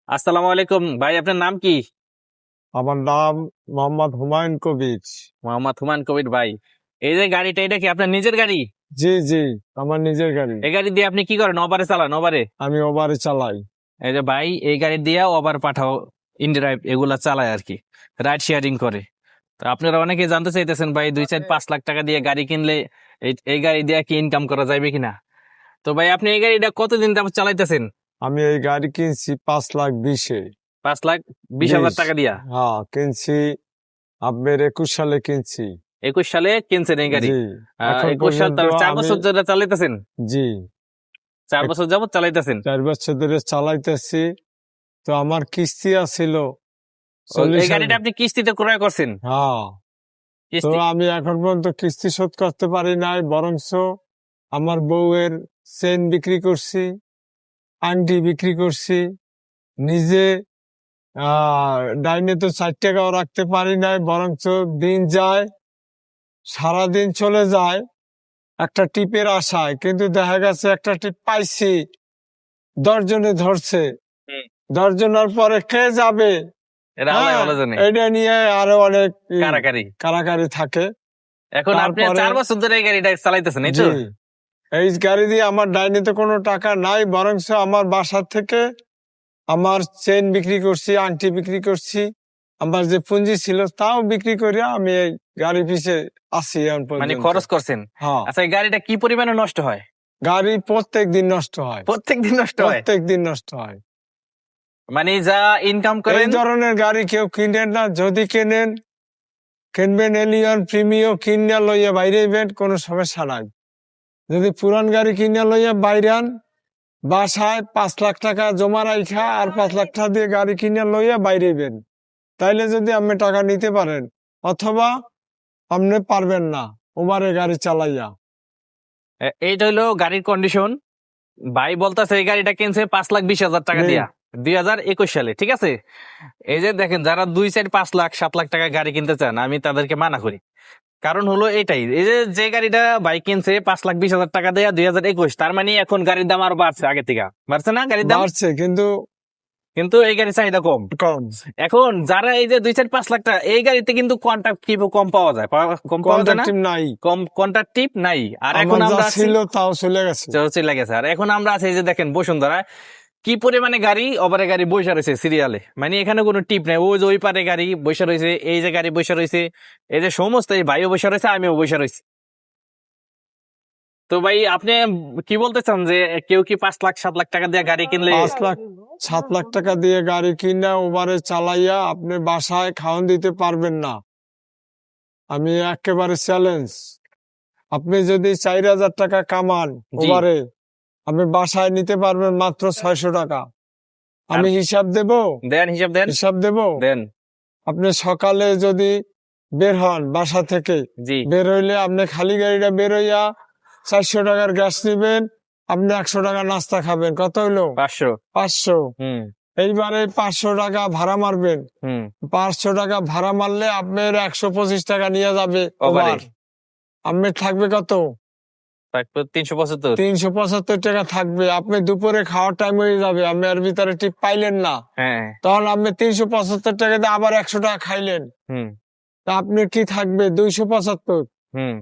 আসসালামু আলাইকুম ভাই, আপনার নাম কি? আমার নাম মোহাম্মদ হুমায়ুন কবির। মোহাম্মদ হুমায়ুন কবির ভাই, এই যে গাড়িটা, এটা কি আপনার নিজের গাড়ি? জি জি, আমার নিজের গাড়ি। এই গাড়ি দিয়ে আপনি কি করেন? ওভারে চালান? ওভারে? আমি ওভারে চালাই। এই যে ভাই, এই গাড়ি দিয়ে ওভার পাঠাও, ইনড্রাইভ এগুলা চালায় আর কি, রাইড শেয়ারিং করে। তো আপনারা অনেকে জানতে চাইতেছেন ভাই, 2-4-5 লাখ টাকা দিয়ে গাড়ি কিনলে এই গাড়ি দিয়ে কি ইনকাম করা যাবে কিনা। তো ভাই, আপনি এই গাড়িটা কতদিন যাবত চালাইতেছেন? আমি এই গাড়ি কিনছি 5,20,000-এ। 5,20,000 টাকা দিয়া? হ্যাঁ, কিনছি আপনার 21 সালে কিনছি। 21 সালে কিনছেন এই গাড়ি? জি, এখন 21 সাল, পর্যন্ত তার 4 আমি বছর ধরে চালাইতেছেন? জি 4 বছর যাবত চালাইতেছেন? 4 বছর ধরে চালাইতেছি। তো আমার কিস্তি আছিল এই 40,000। গাড়িটা আপনি কিস্তিতে ক্রয় করছেন? হ্যাঁ, তো কিস্তি? আমি এখন পর্যন্ত কিস্তি শোধ করতে পারি নাই, বরঞ্চ আমার বউয়ের চেন বিক্রি করছি, আংটি বিক্রি করছি, নিজে ডাইনে তো 4 টাকাও রাখতে পারি নাই, বরঞ্চ দিন যায়, সারাদিন চলে যায় একটা টিপের আশায়, কিন্তু দেখা গেছে একটা টিপ পাইছি, 10 জনে ধরছে। হুম। 10 জনের পরে কে যাবে? এটা আল্লাহ হ্যাঁ, ভালো জানে। এটা নিয়ে আরো অনেক কারাকারি। কারাকারি থাকে। এখন আপনি তারপরে 4 বছর ধরে এই গাড়িটা চালাইতেছেন, এই তো? জি, এই গাড়ি দিয়ে আমার ডাইনিতে কোনো টাকা নাই, বরঞ্চ আমার বাসা থেকে আমার চেন বিক্রি করছি, আংটি বিক্রি করছি, আমার যে পুঁজি ছিল তাও বিক্রি করে আমি এই গাড়ি পিছে আছি এখন মানে পর্যন্ত। খরচ করছেন? হ্যাঁ, আচ্ছা, এই গাড়িটা কি পরিমাণে নষ্ট হয়? গাড়ি প্রত্যেক দিন নষ্ট হয়, প্রত্যেকদিন নষ্ট হয়? প্রত্যেক দিন নষ্ট হয়। মানে যা ইনকাম এই করেন? ধরনের গাড়ি কেউ কিনেন না, যদি কিনবেন এলিয়ন প্রিমিও কিনিয়া লইয়া বাইরেবেন, কোনো সমস্যা নাই। যদি পুরান গাড়ি কিনিয়া লইয়া বাইরান, বাসায় 5 লাখ টাকা জমা রাখা আর 5 লাখ টাকা দিয়ে গাড়ি কিনিয়া লইয়া বাইরেবেন, তাইলে যদি আপনি টাকা নিতে পারেন, অথবা আপনি পারবেন না ওভারে গাড়ি চালাইয়া। এইটা হলো গাড়ির কন্ডিশন। ভাই বলতেছে এই গাড়িটা কিনছে 5,20,000 টাকা নেই। দিয়া, 2021 সালে, ঠিক আছে? এই যে দেখেন, যারা 2-4-5 লাখ 7 লাখ টাকা গাড়ি কিনতে চান, আমি তাদেরকে মানা করি। কারণ হলো এটাই, এই যে গাড়িটা বাইক কিনছে 5,20,000 টাকা দেয়া 2021, তার মানে এখন গাড়ির দাম আরো বাড়ছে, আগে থেকে বাড়ছে না গাড়ির দাম? বাড়ছে, কিন্তু কিন্তু এই গাড়ির চাহিদা কম। কম। এখন যারা এই যে 2-4-5 লাখ টাকা, এই গাড়িতে কিন্তু কন্ট্রাক্টিভ কম পাওয়া যায়, কম পাওয়া যায় না? কন্ট্রাক্টিভ নাই, কম কন্ট্রাক্টিভ নাই। আর এখন আমার যা আমরা আছি, ছিল তাও চলে গেছে। চলে গেছে। আর এখন আমরা আছি, এই যে দেখেন বসুন্ধরা, কি পরিমাণে গাড়ি, ওভারে গাড়ি বসে রয়েছে সিরিয়ালে, মানে এখানে কোনো টিপ নাই। ওই যে ওই পারে গাড়ি বসে রয়েছে, এই যে গাড়ি বসে রয়েছে, এই যে সমস্ত, এই ভাইও বসে রয়েছে, আমিও বসে রয়েছি। তো ভাই, আপনি কি বলতে চান যে কেউ কি 5 লাখ 7 লাখ টাকা দিয়ে গাড়ি কিনলে? 5 লাখ 7 লাখ টাকা দিয়ে গাড়ি কিনা ওভারে চালাইয়া আপনি বাসায় খাওয়ান দিতে পারবেন না। আমি একেবারে চ্যালেঞ্জ। আপনি যদি 4,000 টাকা কামান জি। ওভারে, আপনি বাসায় নিতে পারবেন মাত্র 600 টাকা। আমি হিসাব দেব, দেন, হিসাব দেন। হিসাব দেব। দেন। আপনি সকালে যদি বের হন বাসা থেকে, জি। বের হইলে আপনি খালি গাড়িটা বের হইয়া 400 টাকার গ্যাস নিবেন, আপনি 100 টাকা নাস্তা খাবেন, কত হইলো? 500। 500। হুম। এইবারে 500 টাকা ভাড়া মারবেন, হুম। 500 টাকা ভাড়া মারলে আপনার 125 টাকা নিয়ে যাবে ওভারে ওভার। আপনার থাকবে কত? 375। 375 টাকা থাকবে। আপনি দুপুরে খাওয়ার টাইম হয়ে যাবে, আপনি এর ভিতরে টিপ পাইলেন না, হ্যাঁ। তখন আপনি 375 টাকা দিয়ে আবার 100 টাকা খাইলেন, হুম। তা আপনি কি থাকবে? 275। হুম।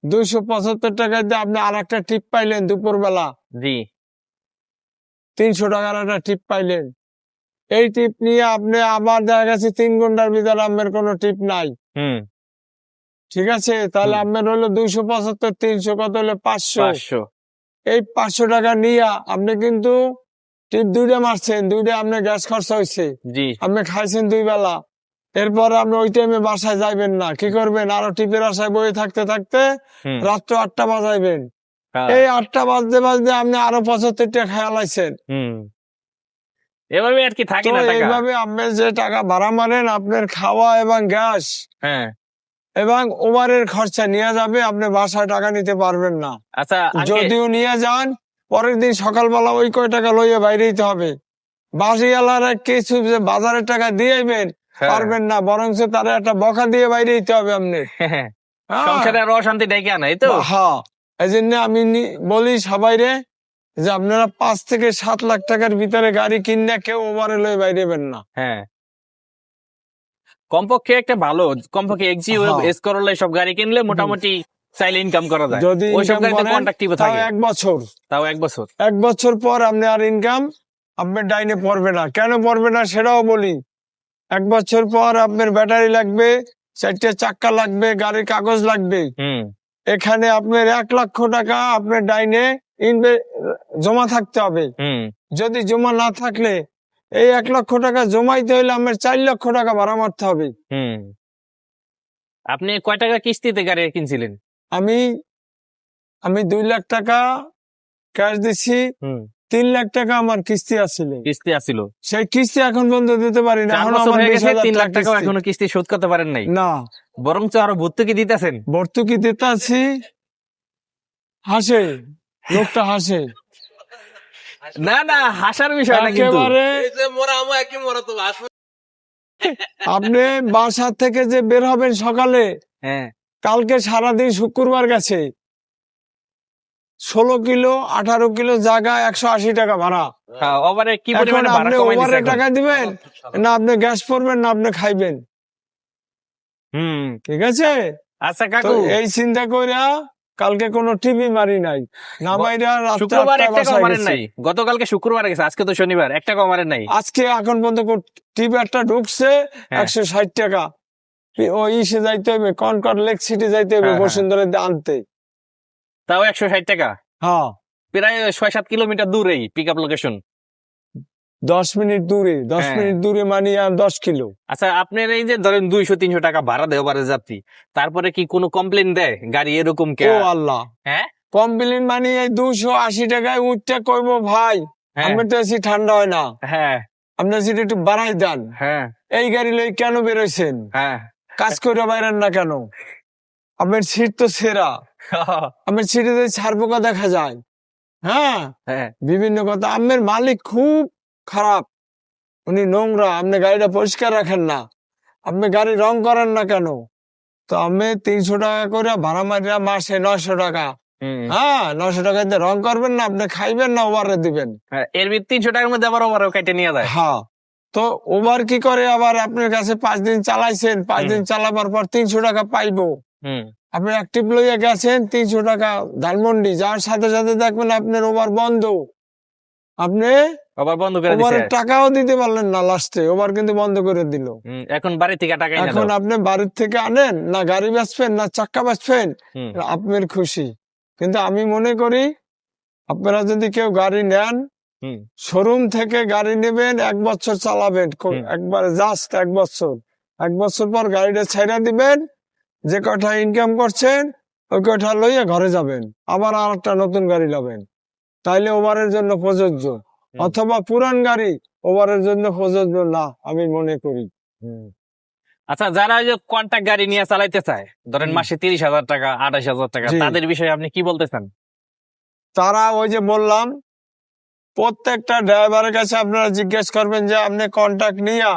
275 টাকা দিয়ে আপনি আর একটা টিপ পাইলেন দুপুর বেলা, জি। 300 টাকার একটা টিপ পাইলেন। এই টিপ নিয়ে আপনি আবার দেখা গেছে 3 ঘন্টার ভিতরে আপনার কোনো টিপ নাই। হুম। ঠিক আছে, তাহলে আপনার হলো 275, 300 কত হলো? 500। 500। এই 500 টাকা নিয়ে আপনি কিন্তু টিপ 2টা মারছেন, 2টা আপনার গ্যাস খরচা হয়েছে, জি। আপনি খাইছেন 2 বেলা। এরপরে আপনি ওই টাইমে বাসায় যাইবেন না, কি করবেন? আরো টিপের আশায় বয়ে থাকতে থাকতে হুম। রাত্র 8টা বাজাইবেন। হ্যাঁ। এই 8টা বাজতে বাজতে আপনি আরো 75 টাকা খেয়াল আইছেন। হুম। এভাবে আর কি থাকে তো না টাকা? এইভাবে আপনি যে টাকা ভাড়া মারেন, আপনার খাওয়া এবং গ্যাস হ্যাঁ। এবং ওভারের খরচা নিয়ে যাবে, আপনি বাসায় টাকা নিতে পারবেন না। আচ্ছা, যদিও নিয়ে যান, পরের দিন সকালবেলা ওই কয় টাকা লইয়া বাইরে দিতে হবে। বাসিওয়ালারা কিছু যে বাজারের টাকা দিয়ে আইবেন, পারবেন না, বরঞ্চ তারা একটা বকা দিয়ে বাইরে দিতে হবে আপনি। হ্যাঁ, সংসারে আরো অশান্তি ডেকে আনা, এই তো? হ্যাঁ, এই জন্য আমি বলি সবাই রে, যে আপনারা 5 থেকে 7 লাখ টাকার ভিতরে গাড়ি কিনে কেউ ওভারে লয়ে বাইরেবেন না। হ্যাঁ, কমপক্ষে একটা ভালো, কমপক্ষে এক্সি হ্যাঁ। এস করোলা সব গাড়ি কিনলে মোটামুটি চাইলে ইনকাম করা যায়। যদি ওইসব ইনকাম গাড়িতে করেন কন্ট্রাক্টিভ তাও থাকে, 1 বছর, তাও 1 বছর। 1 বছর পর আপনি আর ইনকাম আপনার ডাইনে পড়বে না। কেন পড়বে না সেটাও বলি। 1 বছর পর আপনার ব্যাটারি লাগবে, 4টে চাক্কা লাগবে, গাড়ির কাগজ লাগবে। হুম এখানে আপনার 1 লক্ষ টাকা আপনার ডাইনে জমা থাকতে হবে। হুম যদি জমা না থাকলে এই 1 লক্ষ টাকা জমাইতে হইলে আমার 4 লক্ষ টাকা ভাড়া মারতে হবে। হুম আপনি কয় টাকা কিস্তিতে গাড়ি কিনছিলেন? আমি আমি 2 লাখ টাকা ক্যাশ দিছি, হুম 3 লাখ টাকা আমার কিস্তি আছিল। কিস্তি আসছিল, সেই কিস্তি এখন পর্যন্ত দিতে পারি না। 4 এখন বছর আমার হয়ে গেছে, 20,000 3 লাখ টাকা টাকাও কিস্তি। এখনো কিস্তি শোধ করতে পারেন নাই, না, বরঞ্চ আরো ভর্তুকি দিতেছেন। ভর্তুকি দিতে আছি। হাসে, লোকটা হাসে না না, হাসার বিষয় না কিন্তু। একেবারে। আপনি বাসা থেকে যে বের হবেন সকালে, হ্যাঁ, কালকে সারাদিন শুক্রবার গেছে, 16 কিলো 18 কিলো জায়গা 180 টাকা ভাড়া। ওভারে কি এখন পরিমাণে ভাড়া আপনি কমাই ওভারে দিছে এখন। টাকা দিবেন না আপনি গ্যাস পড়বেন না আপনি খাইবেন, হুম ঠিক আছে? আচ্ছা তো কাকু, এই চিন্তা কইরা কালকে কোনো টিভি মারি নাই, না মাইরা রাত্রে শুক্রবার 8টায় 1 টাকাও বাসায় মারেন গেছি। নাই? গতকালকে শুক্রবার গেছে, আজকে তো শনিবার, 1 টাকাও মারেন নাই? আজকে এখন পর্যন্ত টিভি একটা ঢুকছে হ্যাঁ। 160 টাকা। ও ইসে যাইতে হবে, কনকর্ড লেক সিটি যাইতে হবে হ্যাঁ, হ্যাঁ। বসুন্ধরা আনতে। তাও 160 টাকা, হ্যাঁ, প্রায় 6-7 কিলোমিটার দূরেই পিক আপ লোকেশন। 10 মিনিট দূরে, 10 হ্যাঁ। মিনিট দূরে মানে আর 10 কিলো। আচ্ছা, আপনার এই যে ধরেন 200-300 টাকা ভাড়া দেয় ওভারের যাত্রী, তারপরে কি কোনো কমপ্লেন দেয় গাড়ি এরকম কে? ও আল্লাহ, হ্যাঁ কমপ্লেন মানে এই 280 টাকায় উঠতে কইব ভাই হ্যাঁ আমি তো এসি ঠান্ডা হয় না, হ্যাঁ আপনার সিট একটু বাড়াই দেন। হ্যাঁ এই গাড়ি লই কেন বেরোইছেন? হ্যাঁ কাজ করে বাইরেন না কেন? আপনার সিট তো সেরা, আপনার সিটে যদি ছাড় পোকা দেখা যায়। হ্যাঁ, হ্যাঁ বিভিন্ন কথা। আপনার মালিক খুব খারাপ, উনি নোংরা, আপনি গাড়িটা পরিষ্কার রাখেন না, আপনি গাড়ি রং করেন না কেন? তো আমি 300 টাকা করে ভাড়া মারিয়া মাসে 900 টাকা। হুম। হ্যাঁ, 900 টাকা দিয়ে রং করবেন না, আপনি খাইবেন না ওভারে দিবেন। হ্যাঁ, এর ভিতরে 300 টাকার মধ্যে আবার ওভারও কেটে নিয়ে যায়। হ্যাঁ, তো ওভার কি করে আবার আপনার কাছে 5 দিন চালাইছেন, 5 দিন চালাবার পর 300 টাকা পাইবো। হুম আপনি অ্যাক্টিভ লইয়া গেছেন 300 টাকা ধানমন্ডি, যাওয়ার সাথে সাথে দেখবেন আপনার ওভার বন্ধ। আপনি আবার বন্ধ করে দিছে। ওভারের টাকাও দিতে পারলেন না, লাস্টে ওভার কিন্তু বন্ধ করে দিল। এখন বাড়ি থেকে টাকা এনে এখন দাও। আপনি বাড়ির থেকে আনেন না, গাড়ি বেচবেন না চাক্কা বেচবেন, হুম আপনার খুশি। কিন্তু আমি মনে করি আপনারা যদি কেউ গাড়ি নেন, হুম শোরুম থেকে গাড়ি নেবেন, 1 বছর চালাবেন, একবার জাস্ট 1 বছর। 1 বছর পর গাড়িটা ছাইড়া দিবেন, যে কটা ইনকাম করছেন ওই কটা লইয়া ঘরে যাবেন, আবার আর একটা নতুন গাড়ি লবেন, তাইলে ওভারের জন্য প্রযোজ্য। অথবা পুরান গাড়ি ওভারের জন্য প্রযোজ্য না, আমি মনে করি। আচ্ছা, যারা ওই যে কন্ট্রাক্ট গাড়ি নিয়ে চালাইতে চায়, ধরেন হুম। মাসে 30,000 টাকা 28,000 টাকা, জি। তাদের বিষয়ে আপনি কি বলতে চান? তারা ওই যে বললাম, প্রত্যেকটা ড্রাইভারের কাছে আপনারা জিজ্ঞেস করবেন যে আপনি কন্ট্রাক্ট নিয়া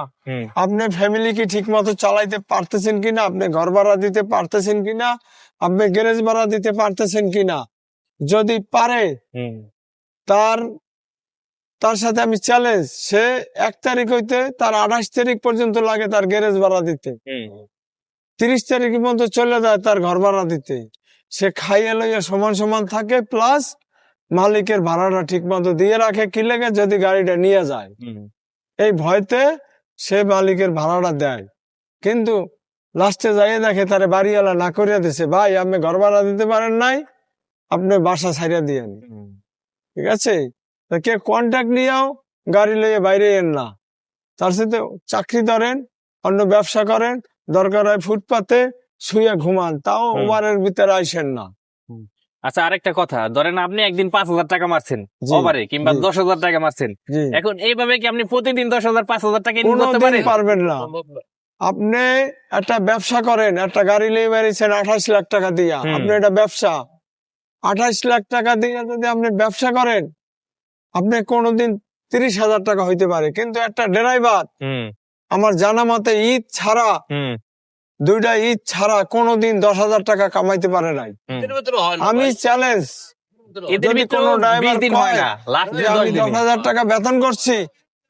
আপনি ফ্যামিলি কি ঠিক মতো চালাইতে পারতেছেন কিনা, আপনি ঘর ভাড়া দিতে পারতেছেন কিনা, আপনি গ্যারেজ ভাড়া দিতে পারতেছেন কিনা। যদি পারে তার তার সাথে আমি চ্যালেঞ্জ, সে 1 তারিখ হইতে তার 28 তারিখ পর্যন্ত লাগে তার গ্যারেজ ভাড়া দিতে, 30 তারিখ পর্যন্ত চলে যায় তার ঘর ভাড়া দিতে। সে খাইয়ে লইয়া সমান সমান থাকে, প্লাস মালিকের ভাড়াটা ঠিক মতো দিয়ে রাখে, কি লেগে যদি গাড়িটা নিয়ে যায়, এই ভয়তে সে মালিকের ভাড়াটা দেয়। কিন্তু লাস্টে যাইয়ে দেখে তারে বাড়িওয়ালা না করিয়া দিছে, ভাই আপনি ঘর ভাড়া দিতে পারেন নাই, আপনি বাসা ছাইড়া দিয়েন। ঠিক আছে, তা কে কন্ট্যাক্ট নিয়েও গাড়ি লইয়ে বাইরে এন না, তার সাথে চাকরি ধরেন, অন্য ব্যবসা করেন, দরকার হয় ফুটপাতে শুয়ে ঘুমান, তাও ওভারের ভিতরে আইসেন না। আচ্ছা, আরেকটা কথা, ধরেন আপনি একদিন 5,000 টাকা মারছেন জি, ওভারে, কিংবা জি। 10,000 টাকা মারছেন, জি, এখন এইভাবে কি আপনি প্রতিদিন 10,000 5,000 টাকা ইনকাম করতে কোনোদিন পারেন? পারবেন না। আপনি একটা ব্যবসা করেন, একটা গাড়ি নিয়ে বেরিয়েছেন 28 লাখ টাকা দিয়া, আপনি এটা ব্যবসা, 28 লাখ টাকা দিয়ে যদি আপনি ব্যবসা করেন, আপনি কোনোদিন 30,000 টাকা হইতে পারে। কিন্তু একটা ড্রাইভার আমার জানা মতে ঈদ ছাড়া, 2টা ঈদ ছাড়া কোনোদিন 10,000 টাকা কামাইতে পারে নাই। আমি চ্যালেঞ্জ, এদের যদি ভিতরে কোনো 20 ড্রাইভার দিন হয় না, লাস্ট যে 10 আমি দিন। 10,000 টাকা বেতন করছি,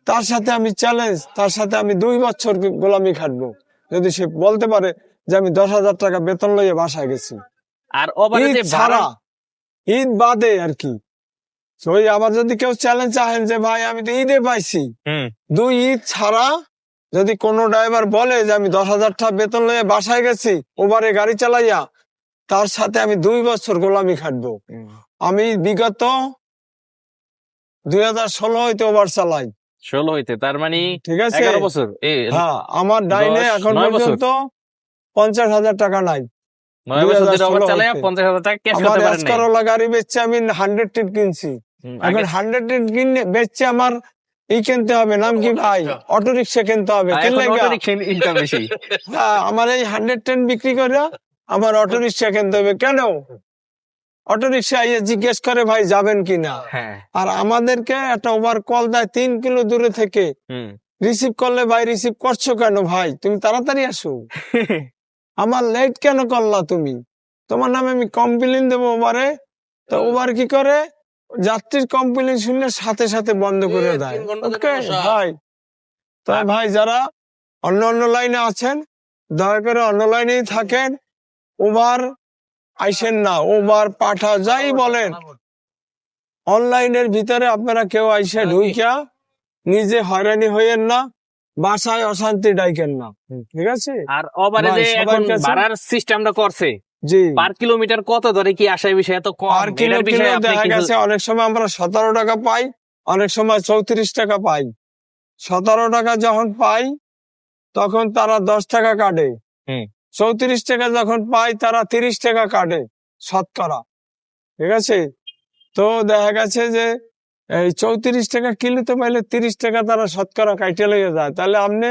তার সাথে আমি চ্যালেঞ্জ, তার সাথে আমি 2 বছর গোলামি খাটবো, যদি সে বলতে পারে যে আমি 10,000 টাকা বেতন লইয়ে বাসায় গেছি আর ওভারে ঈদ যে ছাড়া, ভাড়া, ঈদ বাদে আর কি। ওই আবার যদি কেউ চ্যালেঞ্জ চাহেন যে ভাই আমি তো ঈদে পাইছি, 2 ঈদ ছাড়া যদি কোনো ড্রাইভার বলে যে আমি 10,000 টাকা বেতন লইয়ে বাসায় গেছি ওভারে গাড়ি চালাইয়া, তার সাথে আমি 2 বছর গোলামি খাটবো। আমি বিগত 2016 হইতে ওভার চালাই, 16 হইতে, তার মানে ঠিক আছে। 11 বছর। হ্যাঁ, আমার ডাইনে 10, এখন 9 বছর। পর্যন্ত 50,000 টাকা নাই। 9 বছর ধরে ওভার 2016 চালায়া হইতে 50,000 টাকা ক্যাশ আমার করতে পারেন নাই। এসকরোলা গাড়ি বেচছে আমি 100 টিপ কিনছি, এখন 100 টিপ কিনে বেচছে আমার কিনতে হবে, নাম কি ভাই, অটো রিক্সা কিনতে হবে, এখন কিনলে অটো রিকশা ইনকাম বেশি। আমার এই 110 বিক্রি করে আমার অটো রিক্সা কিনতে হবে। কেন? অটো রিক্সা আইয়ে জিজ্ঞেস করে ভাই যাবেন কিনা, হ্যাঁ। আর আমাদেরকে একটা ওভার কল দেয় 3 কিলো দূরে থেকে, রিসিভ করলে ভাই রিসিভ করছো কেন ভাই, তুমি তাড়াতাড়ি আসো, আমার লেট কেন করলা তুমি, তোমার নামে আমি কমপ্লেন দেবো ওভারে। তো ওভার কি করে, যাত্রীর কমপ্লেন শুনলে সাথে সাথে বন্ধ করে দেয়। ওকে ভাই, তাই ভাই যারা অন্য অন্য লাইনে আছেন দয়া করে অন্য লাইনেই থাকেন, ওভার আইসেন না, ওভার পাঠা যাই বলেন, অনলাইনের ভিতরে আপনারা কেউ আইসে ঢুইকা নিজে হয়রানি হইয়েন না, বাসায় অশান্তি ডাইকেন না, ঠিক আছে। আর ওভারে ভাই, যে সবার এখন কাছে- ভাড়ার সিস্টেমটা করছে, জি, পার কিলোমিটার কত ধরে কি আসায় বিষয় এত কম, আর কিলো এটার কিলো বিষয়ে আপনি দেখা কিছু- গেছে অনেক সময় আমরা 17 টাকা পাই, অনেক সময় 34 টাকা পাই। 17 টাকা যখন পাই তখন তারা 10 টাকা কাটে, 34 টাকা যখন পাই তারা 30 টাকা কাটে শতকরা, ঠিক আছে। তো দেখা গেছে যে এই 34 টাকা কিলোতে পাইলে 30 টাকা তারা শতকরা কাইটে লেগে যায়, তাহলে আপনি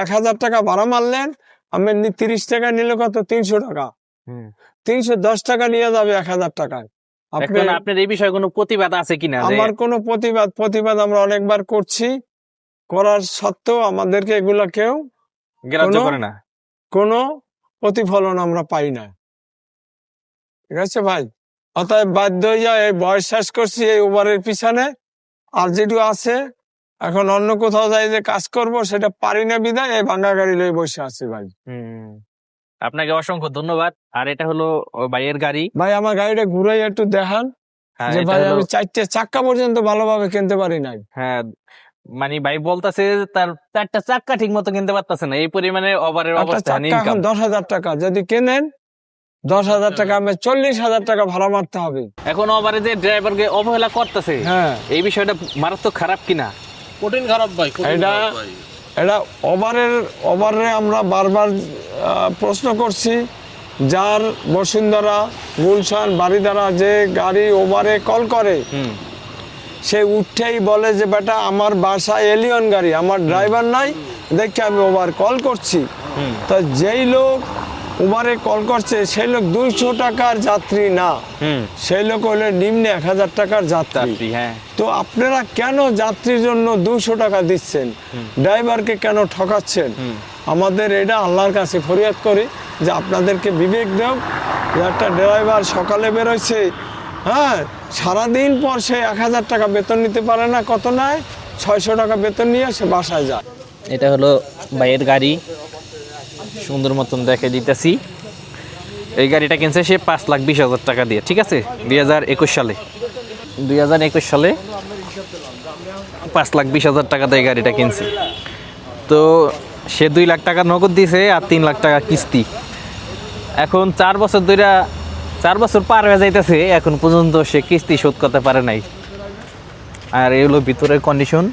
1,000 টাকা ভাড়া মারলেন, আপনি 30 টাকা নিলে কত, 300 টাকা, 310 টাকা নিয়ে যাবে 1,000 টাকায়। আপনি এখন আপনার এই বিষয়ে কোনো প্রতিবাদ আছে কিনা যে আমার কোনো প্রতিবাদ আমরা অনেকবার করছি, করার সত্ত্বেও আমাদেরকে এগুলা কেউ গ্রাহ্য কোনো- করে না? কোনো প্রতিফলন আমরা পাই না, ঠিক আছে ভাই। অতএব বাধ্য হইয়া এই বয়স শেষ করছি এই ওভারের পিছনে, আর যেটু আছে এখন অন্য কোথাও যাই যে কাজ করব সেটা পারি না বিধায় এই ভাঙা গাড়ি লয়ে বসে আছি ভাই। আপনাকে অসংখ্য ধন্যবাদ। আর এটা হলো ও ভাইয়ের গাড়ি। ভাই আমার গাড়িটা ঘুরাই একটু দেখান, হ্যাঁ, যে এটা ভাই হলো- আমি 4টে চাক্কা পর্যন্ত ভালোভাবে কিনতে পারি নাই। হ্যাঁ, মানে ভাই বলতেছে তার 4টা চাক্কা ঠিক মতো কিনতে পারতেছে না, এই পরিমাণে ওভারের একটা অবস্থা। চাক্কা এখন 10,000 টাকা, যদি কেনেন 10,000 টাকা আমি 40,000 টাকা ভাড়া মারতে হবে। এখন ওভারে যে ড্রাইভারকে অবহেলা করতেছে, হ্যাঁ, এই বিষয়টা মারাত্মক খারাপ কিনা? কঠিন খারাপ ভাই, কঠিন এটা খারাপ ভাই। এটা ওভারে আমরা বারবার প্রশ্ন করছি, যার বসুন্ধরা, গুলশান, বাড়িধারা যে গাড়ি ওভারে কল করে সে উঠেই বলে যে বেটা আমার বাসা এলিয়ন গাড়ি, আমার ড্রাইভার নাই দেখে আমি ওভার কল করছি। তো যেই লোক ওভারে কল করছে সেই লোক 200 টাকার যাত্রী না, সেই লোক হলে নিম্নে 1,000 টাকার যাত্রী। হ্যাঁ, তো আপনারা কেন যাত্রীর জন্য 200 টাকা দিচ্ছেন, ড্রাইভারকে কেন ঠকাচ্ছেন? আমাদের এটা আল্লাহর কাছে ফরিয়াদ করি যে আপনাদেরকে বিবেক দেও, যে একটা ড্রাইভার সকালে বেরোচ্ছে, হ্যাঁ, সারাদিন পর সে 1,000 টাকা বেতন নিতে পারে না, কত নয় 600 টাকা বেতন নিয়ে সে বাসায় যায়। এটা হলো ভাইয়ের গাড়ি, সুন্দর মতন দেখে দিতেছি। এই গাড়িটা কিনছে সে 5,20,000 টাকা দিয়ে, ঠিক আছে, 2021 সালে 5,20,000 টাকা দিয়ে গাড়িটা কিনছে। তো সে 2 লাখ টাকা নগদ দিয়েছে আর 3 লাখ টাকা কিস্তি। এখন 4 বছর পার হয়ে যাইতেছে, এখন পর্যন্ত সে কিস্তি শোধ করতে পারে নাই। আর এগুলো ভিতরের কন্ডিশন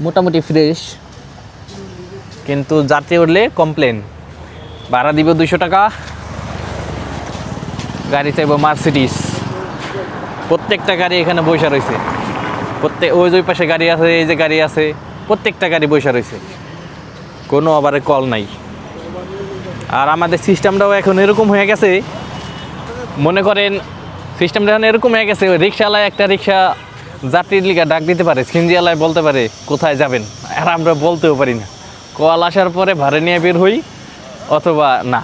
মোটামুটি ফ্রেশ, কিন্তু যাত্রী উঠলে কমপ্লেন, ভাড়া দিব 200 টাকা, গাড়ি চাইব মার্সিডিস। প্রত্যেকটা গাড়ি এখানে বসে রয়েছে, ওই পাশে গাড়ি আছে, এই যে গাড়ি আছে, প্রত্যেকটা গাড়ি বসে রয়েছে, কোনো আবার কল নাই। আর আমাদের সিস্টেমটাও এখন এরকম হয়ে গেছে, মনে করেন সিস্টেমটা এখন এরকম হয়ে গেছে, রিক্সাওয়ালায় একটা রিক্সা যাত্রীর লিগা ডাক দিতে পারে, সিএনজিওয়ালায় বলতে পারে কোথায় যাবেন, আর আমরা বলতেও পারি না। কল আসার পরে ভাড়া নিয়ে বের হই, অথবা না,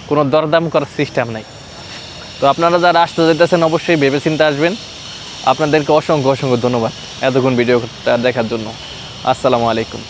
কোনো দরদাম করার সিস্টেম নাই। তো আপনারা যারা আসতে যেতেছেন অবশ্যই ভেবে চিন্তে আসবেন। আপনাদেরকে অসংখ্য অসংখ্য ধন্যবাদ এতক্ষণ ভিডিওটা দেখার জন্য। আসসালামু আলাইকুম।